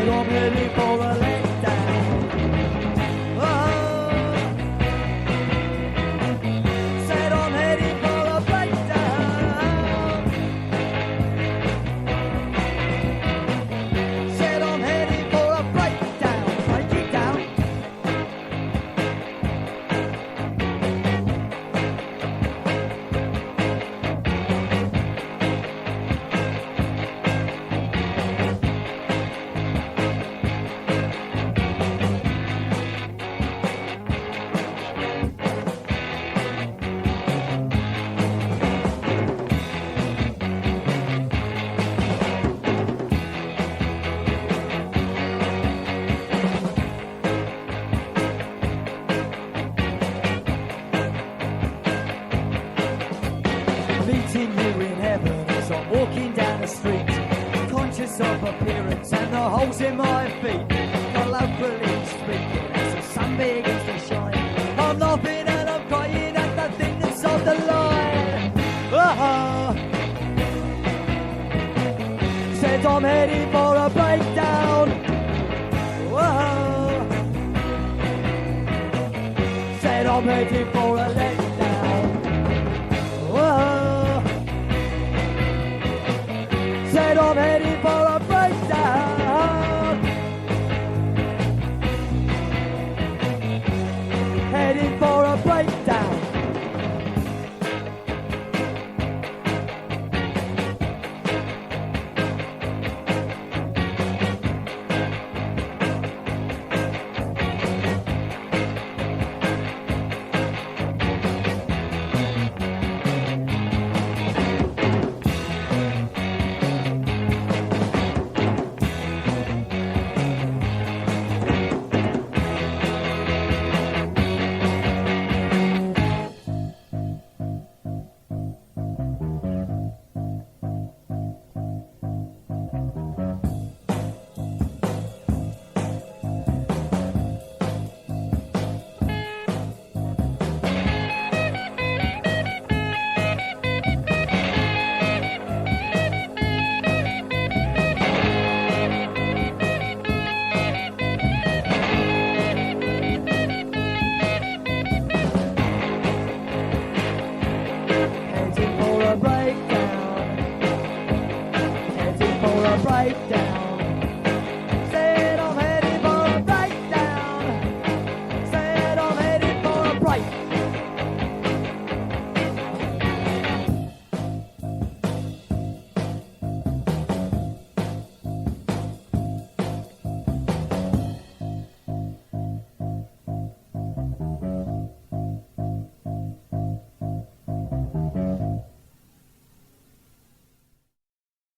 said I'm heading for a letdown. Oh, said I'm heading for a breakdown. Said I'm heading for a breakdown. Break it down. Meeting you in heaven as I'm walking down the street, conscious of appearance and the holes in my feet. Not locally speaking, as the sun begins to